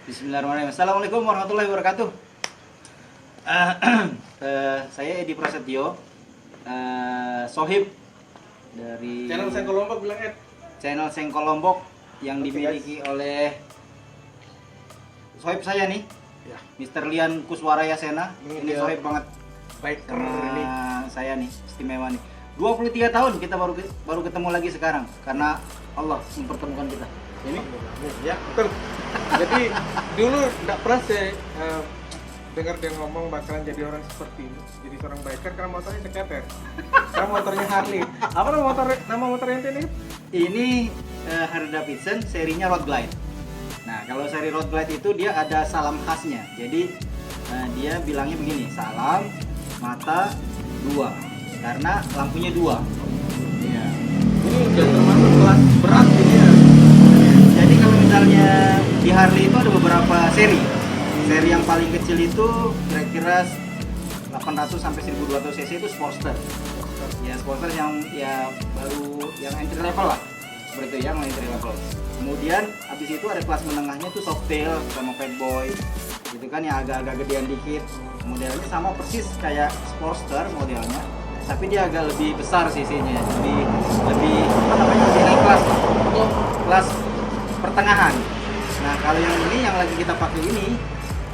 Bismillahirrahmanirrahim. Assalamualaikum warahmatullahi wabarakatuh. Saya Edi Prasetyo, Sohib dari Channel Sengkol Lombok bilang Ed. channel Sengkol Lombok yang dimiliki oleh Sohib saya nih, Ya, Mr. Lian Kuswaraya Sena. Ini Ini dia. Sohib banget biker sama ini. saya nih, istimewa nih. 23 tahun kita baru ketemu lagi sekarang karena Allah mempertemukan kita. Ini ya, betul. Jadi dulu enggak pernah saya dengar dia ngomong bakalan jadi orang seperti ini. Jadi seorang biker karena motornya seketer. Karena motornya Harley. Apa nama motor ente nih? Ini Harley Davidson serinya Road Glide. Nah, kalau seri Road Glide itu dia ada salam khasnya. Jadi dia bilangnya begini, salam mata dua, karena lampunya dua. Iya. Ini udah termasuk kelas berat ini ya. Jadi kalau misalnya di Harley itu ada beberapa seri. Seri yang paling kecil itu kira-kira 800 sampai 1200 cc itu Sportster. Ya, Sportster yang baru yang entry level lah. Seperti itu yang entry level. Kemudian habis itu ada kelas menengahnya itu Softail sama Fatboy. Gitu kan yang agak-agak gedean dikit. Modelnya sama persis kayak Sportster modelnya, tapi dia agak lebih besar cc-nya. Lebih apa namanya? Ini kelas pertengahan. Nah, kalau yang ini yang lagi kita pakai ini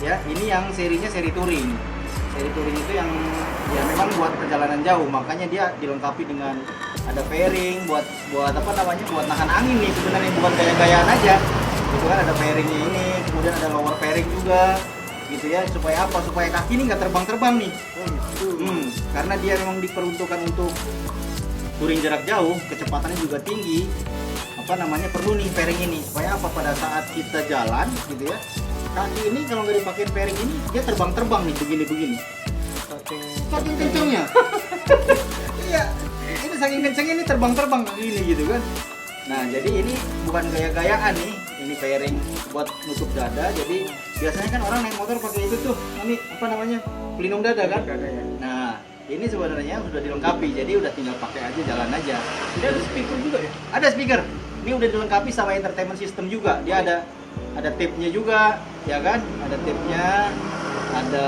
ya, ini yang serinya seri touring. Seri touring itu yang ya memang buat perjalanan jauh, makanya dia dilengkapi dengan ada fairing buat apa namanya? Buat nahan angin nih sebenarnya, bukan gaya-gayaan aja. Gitu kan, ada fairingnya ini, kemudian ada lower fairing juga. Gitu ya, supaya apa? Supaya kaki ini nggak terbang-terbang nih. Karena dia memang diperuntukkan untuk touring jarak jauh, kecepatannya juga tinggi. Apa namanya, perlu nih fairing ini supaya apa, pada saat kita jalan gitu ya, kaki ini kalau nggak dipakai fairing ini dia terbang-terbang nih begini saking kencengnya. Iya, ini saking kencengnya ini terbang-terbang kaki ini gitu kan. Nah, jadi ini bukan gaya-gayaan nih, ini fairing buat nutup dada. Jadi biasanya kan orang naik motor pakai itu tuh, ini apa namanya, pelindung dada kan. Nah, ini sebenarnya sudah dilengkapi, jadi udah tinggal pakai aja, jalan aja. Dia ada speaker juga ya? Ada speaker. Ini udah dilengkapi sama entertainment system juga. Dia ada tape-nya juga, ya kan? Ada tape-nya. Ada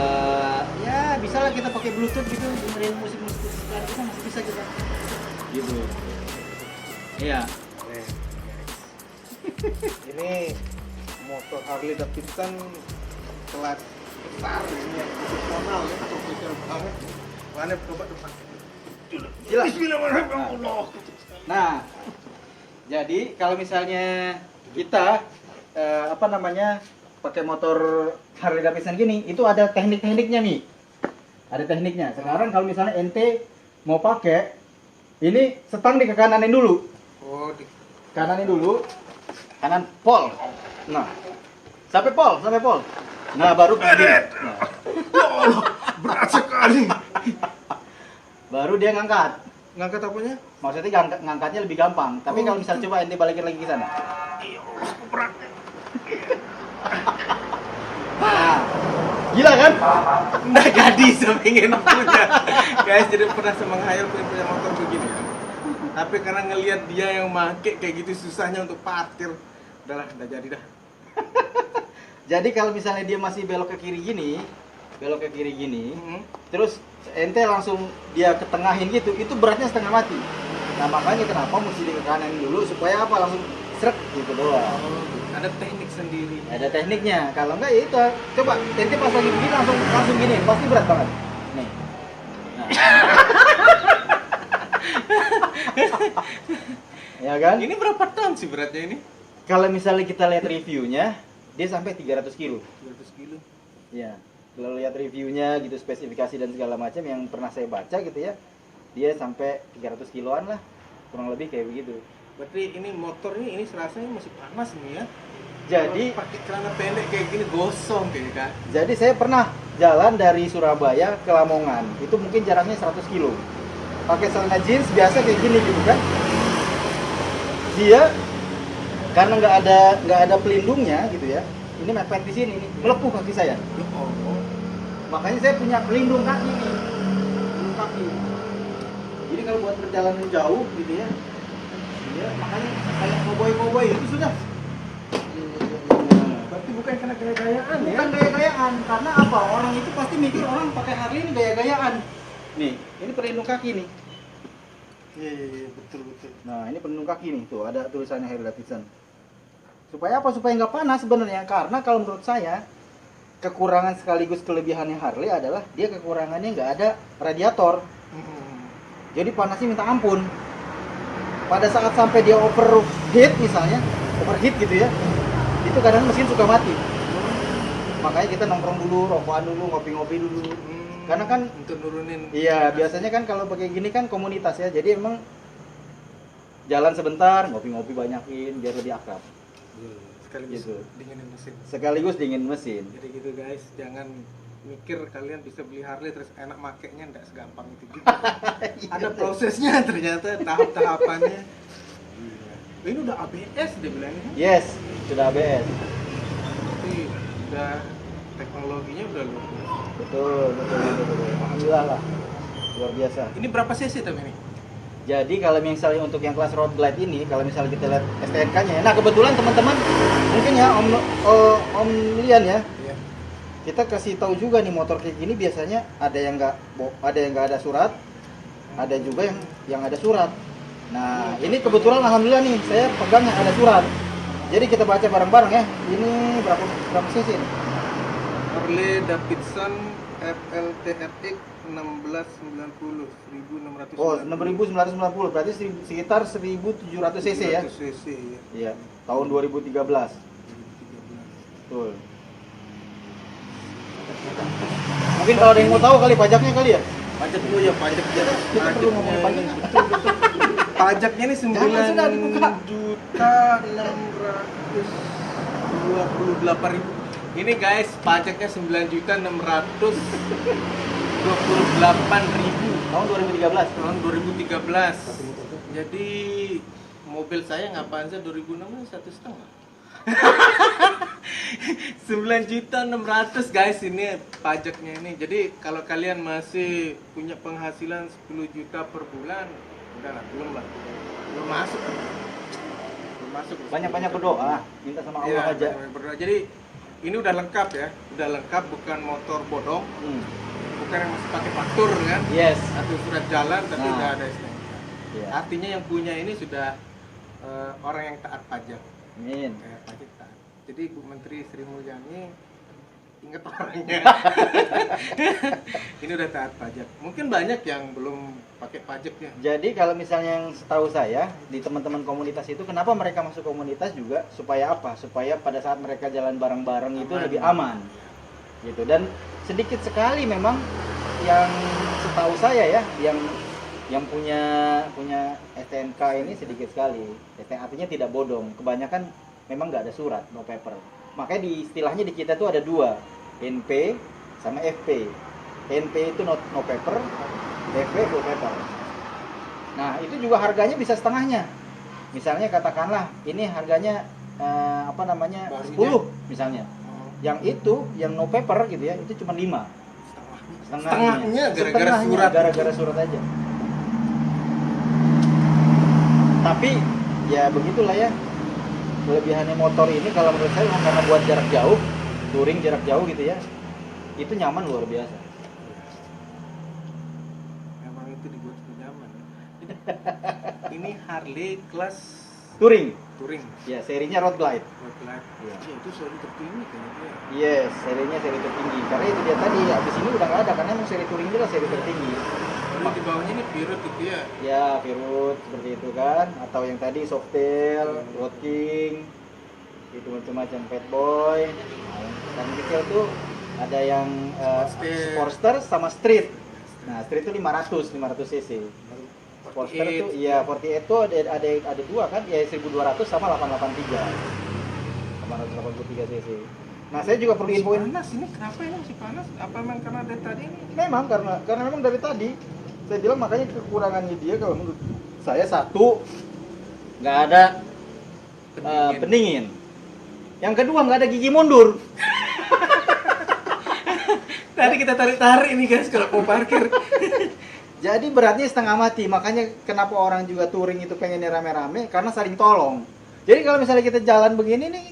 ya bisa lah kita pakai Bluetooth gitu, dengerin musik-musik sekarang kita masih bisa kita. Gitu. Iya. Ini motor Harley Davidson kelas besar ini yang profesional ya, profesional banget. Mana coba depan. Jelas. Bismillahirrahmanirrahim. Nah, jadi kalau misalnya kita apa namanya, pakai motor Harley Davidson gini, itu ada teknik-tekniknya nih. Ada tekniknya. Sekarang kalau misalnya ente mau pakai, ini setang di ke kananin dulu. Oh, Kananin dulu. Kanan pol. Nah. Sampai pol. Nah, baru begini. Nah, berat sekali. baru dia ngangkat. Ngangkat apanya? Maksudnya ngangkatnya lebih gampang. Tapi kalau misalnya coba ente balikin lagi ke sana. Berat. Nah, gila kan? Nah, gadis pengen punya. Guys, jadi pernah menghayal pengen punya motor begini ya. Tapi karena ngelihat dia yang make kayak gitu susahnya untuk parkir. Udahlah, udah jadi dah. Jadi kalau misalnya dia masih belok ke kiri gini, terus ente langsung dia ketengahin gitu, itu beratnya setengah mati. Nah, makanya kenapa mesti di kanan dulu, supaya apa, langsung srek gitu doang. Ada teknik sendiri. Ada tekniknya. Kalau enggak ya itu, coba ente pas lagi begini langsung gini, pasti berat banget. Nih. Nah. Ya kan? Ini berapa ton sih beratnya ini? Kalau misalnya kita lihat reviewnya, dia sampai 300 kilo. 200 kilo. Ya, kalau lihat reviewnya gitu, spesifikasi dan segala macam yang pernah saya baca gitu ya, dia sampai 300 kiloan lah, kurang lebih kayak begitu. Berarti ini motor ini serasanya masih panas nih ya. Jadi kalau pakai celana pendek kayak gini gosong kayaknya kan. Jadi saya pernah jalan dari Surabaya ke Lamongan, itu mungkin jaraknya 100 kilo. Pakai celana jeans biasa kayak gini gitu kan. Dia karena nggak ada pelindungnya gitu ya. Ini mepet di sini nih, melepuh kaki saya. Ya Allah. Makanya saya punya pelindung kaki nih. Pelindung kaki. Jadi kalau buat perjalanan jauh gitu ya. Ya, makanya kayak koboi itu sudah. berarti bukan karena gaya-gayaan ya? Bukan gaya-gayaan, karena apa? Orang itu pasti mikir orang pakai Harley ini gaya-gayaan. Nih, ini pelindung kaki nih. Iya, betul. Nah, ini pelindung kaki nih, tuh ada tulisannya Harley Davidson. Supaya apa? Supaya nggak panas sebenarnya. Karena kalau menurut saya, kekurangan sekaligus kelebihannya Harley adalah dia kekurangannya nggak ada radiator. Jadi panasnya minta ampun. Pada saat sampai dia overheat misalnya, overheat gitu ya, itu kadang mesin suka mati. Makanya kita nongkrong dulu, rokokan dulu, ngopi-ngopi dulu. Karena kan untuk nurunin. iya, biasanya kan kalau pakai gini kan komunitas ya. Jadi emang jalan sebentar, ngopi-ngopi banyakin biar lebih akrab. Sekaligus Gitu. dinginin mesin. Sekaligus dingin mesin. Jadi gitu guys, jangan mikir kalian bisa beli Harley terus enak makainya, enggak segampang itu juga. Ada prosesnya ternyata, tahap-tahapannya. Ini udah ABS dia bilangnya. Yes, sudah ABS. Tapi udah teknologinya udah luar biasa. Betul. Alhamdulillah lah. Luar biasa. Ini berapa cc tapi ini? Jadi kalau misalnya untuk yang kelas road glide ini, kalau misalnya kita lihat STNK-nya, nah kebetulan teman-teman mungkin ya Om Lian ya, Iya. kita kasih tahu juga nih motor kayak gini biasanya ada yang nggak ada surat, ada juga yang ada surat. Nah ini kebetulan alhamdulillah nih saya pegang yang ada surat. Jadi kita baca bareng-bareng ya. Ini berapa cc ini? Harley Davidson FLTRX 1690 1690. Oh 6990 berarti sekitar 1700 cc ya? 1700 cc ya. Iya, tahun 2013. 2013. Betul. Mungkin kalau ada yang mau tahu kali pajaknya kali ya? Pajak dulu ya, pajaknya. Kita perlu ngomongin pajak. Betul. Pajaknya ini Jangan, sudah dibuka. 9.628.000. Ini guys, pajaknya 9.628.000 Tahun 2013. tahun 2013. Jadi mobil saya nggak Avanza 2006 1,5. 9.600.000 guys ini pajaknya ini. Jadi kalau kalian masih punya penghasilan 10 juta per bulan, udahlah, belum masuk. Belum masuk. Banyak-banyak berdoa, minta sama Allah Iya, aja. banyak berdoa. Jadi ini udah lengkap ya, udah lengkap, bukan motor bodong, bukan yang masih pakai faktur kan, Yes. atau surat jalan tapi Nah. udah ada STNK. Iya. Artinya yang punya ini sudah orang yang taat pajak, Amin. kayak pajak taat. Jadi Bu Menteri Sri Mulyani ingat orangnya. Ini udah taat pajak. Mungkin banyak yang belum pakai pajaknya. Jadi kalau misalnya yang setahu saya di teman-teman komunitas itu kenapa mereka masuk komunitas juga supaya apa? Supaya pada saat mereka jalan bareng-bareng itu Aman. lebih aman. Gitu. Dan sedikit sekali memang yang setahu saya ya yang punya STNK ini sedikit sekali. STNK artinya tidak bodong. Kebanyakan memang nggak ada surat, no paper. Makanya di istilahnya di kita tuh ada dua, NP sama FP. NP itu no paper, FP full paper. Nah itu juga harganya bisa setengahnya. Misalnya katakanlah ini harganya Barunya. 10 misalnya. Yang itu yang no paper gitu ya itu cuma 5. Setengahnya gara-gara surat. Gara-gara surat aja. Tapi ya begitulah ya. Kelebihannya motor ini kalau menurut saya karena buat jarak jauh, touring jarak jauh gitu ya. Itu nyaman luar biasa. Memang itu dibuat untuk nyaman. Ini Harley kelas Touring. touring. Ya, serinya road glide. Road glide. Iya. Iya, itu seri tertinggi kayaknya. Yes, serinya seri tertinggi. Karena itu dia tadi, habis ini udah nggak ada karena emang seri touring itu adalah seri tertinggi. Lalu di bawahnya ini Pirut gitu ya. Ya, Pirut seperti itu kan, atau yang tadi Softail, Road King, itu macam-macam Fat Boy. Nah, yang kecil tuh ada yang Sportster sama Street. Nah, Street itu 500 cc. Sportster tuh iya 48 tuh ada dua kan, ya 1200 sama 883. 883 cc. Nah, saya juga perlu infoin. Panas ini kenapa ini masih panas? Apa memang karena dari tadi ini? Memang karena memang dari tadi saya bilang makanya kekurangannya dia kalau menurut saya satu nggak ada pendingin. Yang kedua nggak ada gigi mundur. Tadi kita tarik-tarik nih guys kalau mau parkir. Jadi beratnya setengah mati. Makanya kenapa orang juga touring itu pengennya rame-rame karena saling tolong. Jadi kalau misalnya kita jalan begini nih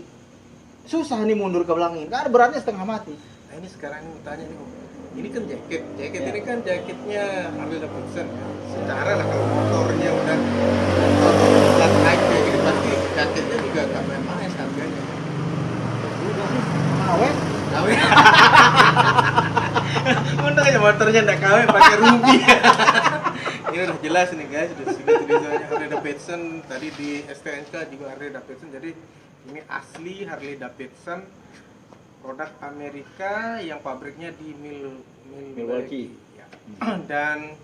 susah nih mundur ke belakang, karena beratnya setengah mati. Nah ini sekarang ini tanya nih, ini kan jaket Ya. ini kan jaketnya Harley Davidson ya. Secara lah kalau motornya udah flat height kayak gini pasti jaketnya juga nggak main-main harganya. Udah sih, awet. Kawin. Untung aja motornya nggak kawin pakai ruby. Ini udah jelas nih guys, udah sudah tulisannya Harley Davidson tadi di STNK juga Harley Davidson. Jadi ini asli Harley Davidson, produk Amerika yang pabriknya di Milwaukee. Ya. Dan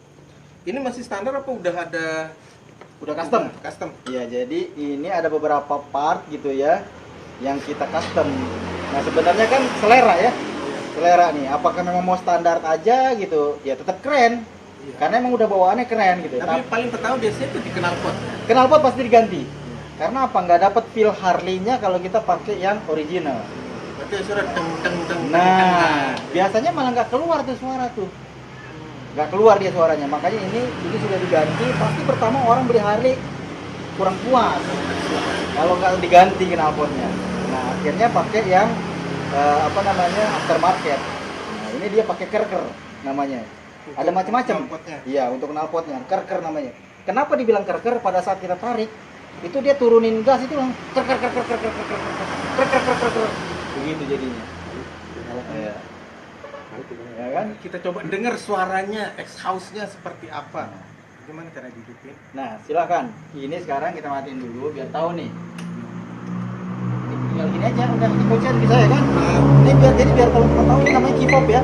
ini masih standar apa udah ada Udah custom. Custom. Iya, jadi ini ada beberapa part gitu ya yang kita custom. Nah, sebenarnya kan selera ya. Selera nih, apakah memang mau standar aja gitu? Ya tetap keren. Iya. Karena emang udah bawaannya keren gitu. Tapi paling pertama biasanya itu di knalpot. Knalpot pasti diganti. Karena apa? Nggak dapat feel Harley-nya kalau kita pakai yang original. Berarti suara deng deng deng. Nah, biasanya malah nggak keluar tuh suara tuh. Nggak keluar dia suaranya. Makanya ini sudah diganti. Pasti pertama orang beli Harley kurang puas kalau nggak diganti knalpotnya. Nah, akhirnya pakai yang aftermarket. Nah, ini dia pakai kerker namanya. Ada macam-macam. Knalpotnya. Iya, untuk knalpotnya kerker namanya. Kenapa dibilang kerker? Pada saat kita tarik itu dia turunin gas itu langsung kerker. Begitu jadinya. Ya. Ya kan? Kita coba dengar suaranya, exhaust-nya seperti apa. Gimana cara dihidupin? Nah, silakan. Ini sekarang kita matiin dulu biar tahu nih. Ini tinggal gini aja, udah ini kunci bisa ya kan? Ini biar kalau mau tahu ini namanya key fob ya.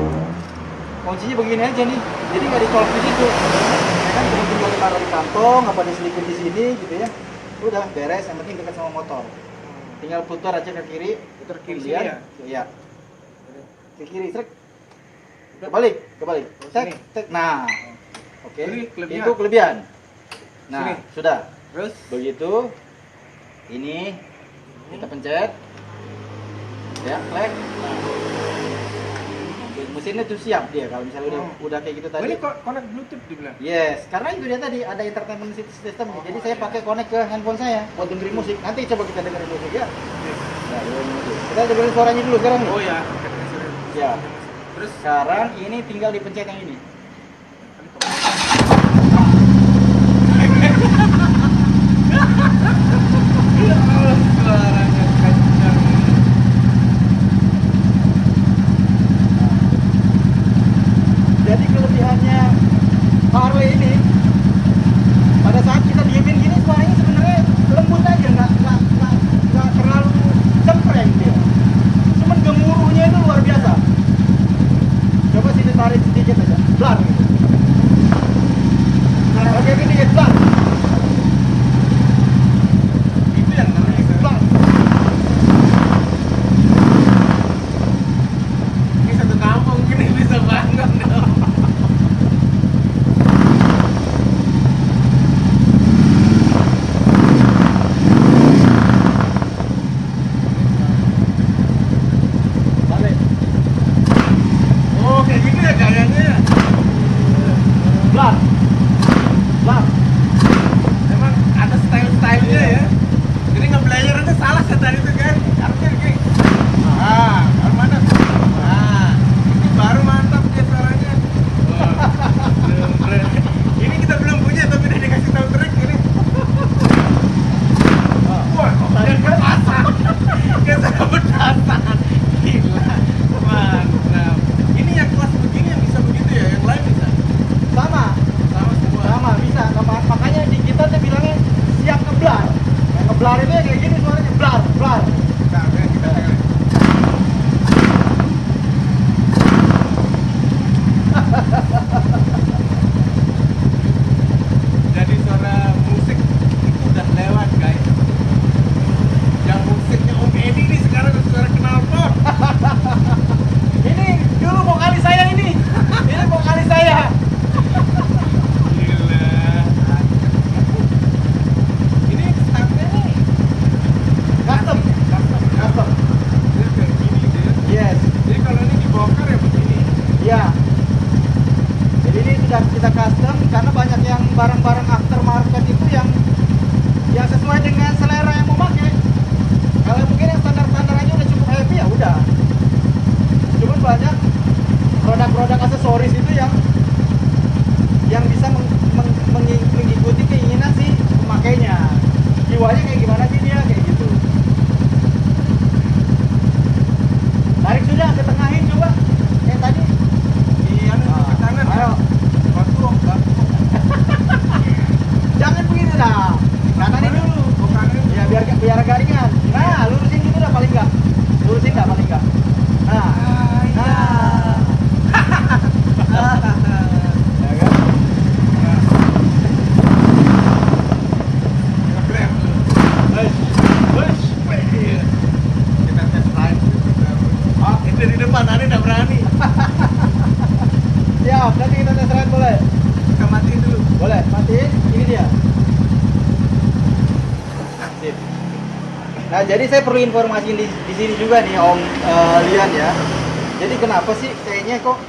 Kuncinya begini aja nih. Jadi nggak dicolok di situ. Ya kan tinggal ditaruh di kantong, apa diselipin di sini gitu ya. Udah beres, yang penting dekat sama motor. Tinggal putar aja ke kiri, Putar kiri kemudian, sini ya? Iya. Ke kiri, trek. Kebalik. Tek. Nah. Oke. Ini kelebihan. Itu kelebihan. Nah, Sini. sudah. Terus Begitu. Ini kita pencet. Ya, klik. Nah. Mesinnya tuh siap dia kalau misalnya udah kayak gitu tadi. ini kok connect Bluetooth dibilang. Yes, karena itu dia tadi ada entertainment system. Jadi saya pakai connect ke handphone saya buat dengerin musik. Nanti coba kita dengerin musik ya. Nah, dengerin musik. Kita dengerin suaranya dulu sekarang nih. Oh ya. Ya. Terus Sekarang ini tinggal dipencet yang ini. suaranya kencang. Jadi kelebihannya Harley ini pada saat kita diemin gini suaranya sebenarnya lembut aja, nggak terlalu cempreng dia. Cuman gemuruhnya itu luar biasa. Coba sini tarik sedikit aja, blar gitu. Oke, ini dikit blar. Itu yang ngeri. Blar. Ini satu kampung gini bisa banget dong. Balik. Oh kayak gini ya gayanya. Blar. Blar. Emang ada style-stylenya ya. Jadi nge-player-nya salah kan tadi tuh kan. Harusnya gini. Baru mantap. Ini baru mantap dia suaranya. Keren. Ini kita belum punya tapi udah dikasih tahu trik ini. Wah, yang berpasan. Yang sangat berpasan. Gila. Mantap. Ini yang kelas begini yang bisa begitu ya, yang lain bisa. Sama. Sama semua. Sama bisa. Makanya di kita tuh bilangnya siap ngeblar. Yang ngeblar itu ya kayak gini suaranya blar, blar. Nah, kita dengerin. Jadi suara musik itu udah lewat guys. Yang musiknya Om Edi nih sekarang udah suara knalpot. Ini dulu vokalis saya ini. Ini vokalis saya. Gila. Ini startnya nih Custom. Custom. dia kayak gini dia. Yes. Jadi kalau ini dibongkar ya begini. Iya. Jadi ini sudah kita custom karena banyak yang barang-barang aftermarket itu yang sesuai dengan selera yang mau pakai. Kalau mungkin yang standar-standar aja udah cukup happy ya udah. Cuman banyak produk-produk aksesoris itu yang bisa mengikuti keinginan si pemakainya. Jiwanya kayak gimana sih dia kayak gitu. Tarik sudah, ketengahin coba. Kayak tadi. Iya, ke kanan. Ayo. Batu. Jangan begitu dah. Kananin dulu. Ke kanan. Ya biar garingan. Nah, lurusin gitu dah paling enggak. Lurusin dah paling enggak. Nah. Nah. Ya kan? Ngebrem. Wes. Kita tes drive. Ah, itu di depan, Ane enggak berani. Siap, nanti kita tes ride boleh? Kita matiin dulu. Boleh, matiin. Ini dia. Sip. Nah, jadi saya perlu informasi di sini juga nih Om Lian ya. Jadi kenapa sih kayaknya kok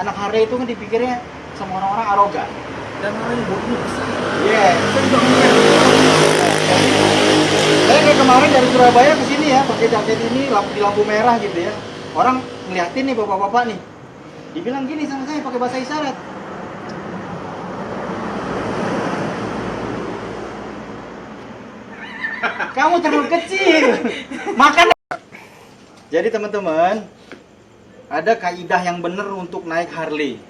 anak Harley itu kan dipikirnya sama orang-orang arogan? Dan orang bodoh besar. Iya. Kita juga ngeliat. Saya kayak kemarin dari Surabaya ke sini ya, pakai jaket ini di lampu merah gitu ya. Orang ngeliatin nih bapak-bapak nih. Dibilang gini sama saya pakai bahasa isyarat. Kamu terlalu kecil. Makan. Jadi teman-teman, ada kaidah yang benar untuk naik Harley.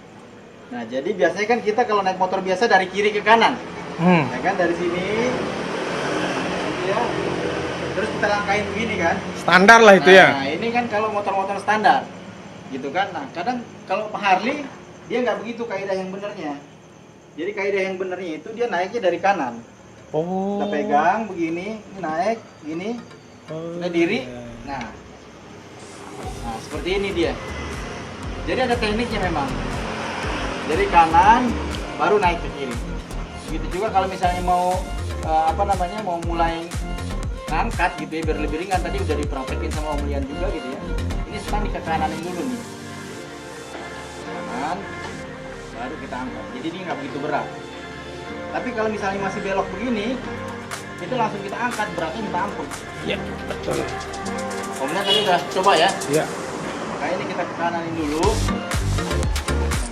Nah, jadi biasanya kan kita kalau naik motor biasa dari kiri ke kanan. Ya kan dari sini. Gitu ya. Terus kita langkahin begini kan. Standar lah itu ya. Nah, ini kan kalau motor-motor standar. Gitu kan. Nah, kadang kalau Harley dia nggak begitu kaidah yang benernya. Jadi kaidah yang benernya itu dia naiknya dari kanan. Oh. Kita pegang begini, ini naik, gini, kita diri. Nah, seperti ini dia. Jadi ada tekniknya memang. Dari kanan baru naik ke kiri. Begitu juga kalau misalnya mau mau mulai ngangkat gitu ya biar lebih ringan, tadi udah dipraktekin sama Om Lian juga gitu ya. Ini sekarang ke kananin dulu nih. Kanan, baru kita angkat. Jadi dia nggak begitu berat. Tapi kalau misalnya masih belok begini, itu langsung kita angkat, beratnya minta ampun. Iya, betul. Om Lian tadi udah coba ya. Iya. Nah ini kita ke kananin dulu,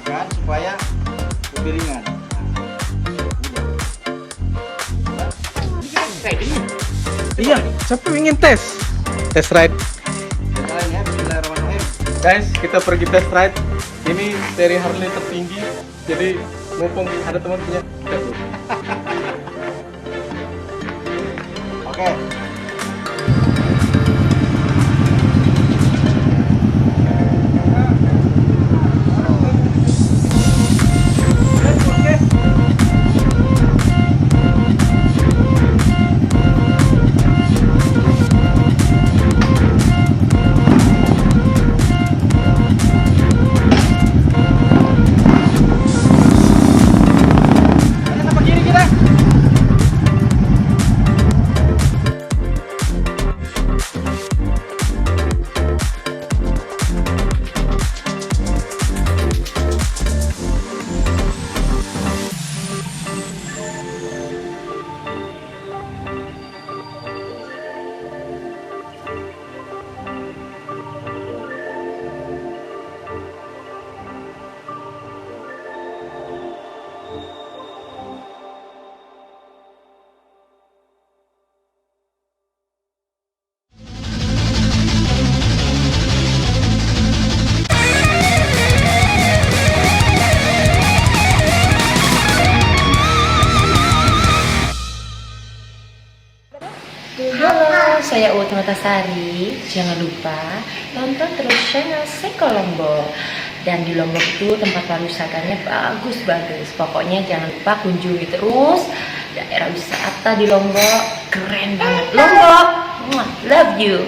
kan supaya lebih ringan. Udah. Ini kan riding. Iya, siapa ingin tes ride? Kalian ya, bismillahirrahmanirrahim. Guys, kita pergi test ride. Ini seri Harley tertinggi. Jadi mumpung ada teman punya, kita dulu. Oke. Kanan apa kiri kita? Halo, saya Uut Notasari. Jangan lupa tonton terus channel Seko Lombok. Dan di Lombok itu tempat pariwisatanya bagus-bagus. Pokoknya jangan lupa kunjungi terus daerah wisata di Lombok. Keren banget. Lombok, love you.